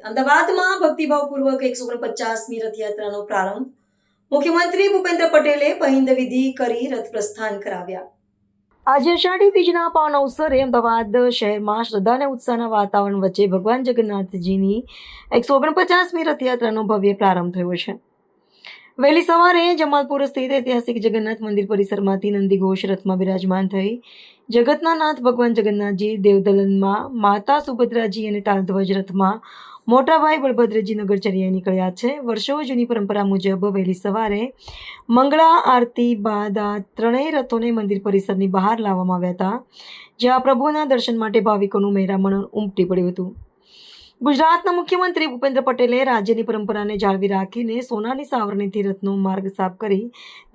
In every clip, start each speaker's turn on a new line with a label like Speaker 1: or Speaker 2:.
Speaker 1: અમદાવાદમાં ભક્તિભાવપૂર્વક 149મી રથયાત્રાનો પ્રારંભ. મુખ્યમંત્રી ભૂપેન્દ્ર પટેલે પહિંદ વિધિ કરી રથ પ્રસ્થાન કરાવ્યા. આજે અષાઢી બીજના પાવન અવસરે અમદાવાદ શહેરમાં શ્રદ્ધા અને ઉત્સાહના વાતાવરણ વચ્ચે ભગવાન જગન્નાથજીની 149મી રથયાત્રાનો ભવ્ય પ્રારંભ થયો છે. વહેલી સવારે જમાલપુર સ્થિત ઐતિહાસિક જગન્નાથ મંદિર પરિસરમાંથી નંદીઘોષ રથમાં બિરાજમાન થઈ જગતના નાથ ભગવાન જગન્નાથજી, દેવદલનમાં માતા સુભદ્રાજી અને તાલધ્વજ રથમાં મોટાભાઈ બળભદ્રજી નગરચર્યાએ નીકળ્યા છે. વર્ષો જૂની પરંપરા મુજબ વહેલી સવારે મંગળા આરતી બાદ આ ત્રણેય રથોને મંદિર પરિસરની બહાર લાવવામાં આવ્યા હતા, જ્યાં પ્રભુના દર્શન માટે ભાવિકોનું મહેરામણ ઉમટી પડ્યું હતું. ગુજરાતના મુખ્યમંત્રી ભૂપેન્દ્ર પટેલે રાજ્યની પરંપરાને જાળવી રાખીને સોનાની સાવરણીથી રથનો માર્ગ સાફ કરી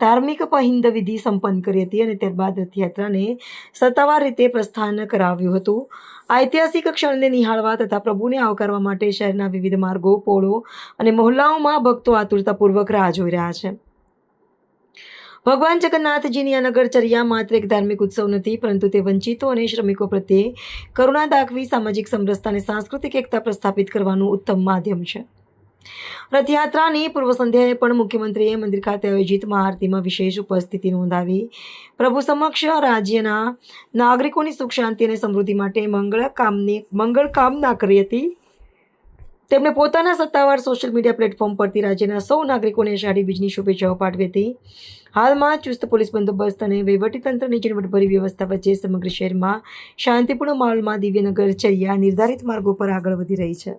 Speaker 1: ધાર્મિક પહિંદ વિધિ સંપન્ન કરી હતી અને ત્યારબાદ રથયાત્રાને સત્તાવાર રીતે પ્રસ્થાન કરાવ્યું હતું. ઐતિહાસિક ક્ષણને નિહાળવા તથા પ્રભુને આવકારવા માટે શહેરના વિવિધ માર્ગો, પોળો અને મહોલ્લાઓમાં ભક્તો આતુરતાપૂર્વક રાહ જોઈ રહ્યા છે. ભગવાન જગન્નાથજીની આ નગરચર્યા માત્ર એક ધાર્મિક ઉત્સવ નથી, પરંતુ તે વંચિતો અને શ્રમિકો પ્રત્યે કરુણા દાખવી સામાજિક સમરસતા અને સાંસ્કૃતિક એકતા પ્રસ્થાપિત કરવાનું ઉત્તમ માધ્યમ છે. રથયાત્રાની પૂર્વ સંધ્યાએ પણ મુખ્યમંત્રીએ મંદિર ખાતે આયોજિત મહાઆરતીમાં વિશેષ ઉપસ્થિતિ નોંધાવી પ્રભુ સમક્ષ રાજ્યના નાગરિકોની સુખ શાંતિ અને સમૃદ્ધિ માટે મંગળ કામના કરી હતી. તેમણે પોતાના સત્તાવાર સોશિયલ મીડિયા પ્લેટફોર્મ પરથી રાજ્યના સૌ નાગરિકોને અષાઢી બીજની શુભેચ્છાઓ પાઠવી હતી. હાલમાં ચુસ્ત પોલીસ બંદોબસ્ત અને વહીવટીતંત્રની ઝીણવટભરી વ્યવસ્થા વચ્ચે સમગ્ર શહેરમાં શાંતિપૂર્ણ માહોલમાં દિવ્ય નગરચર્યા નિર્ધારિત માર્ગો પર આગળ વધી રહી છે.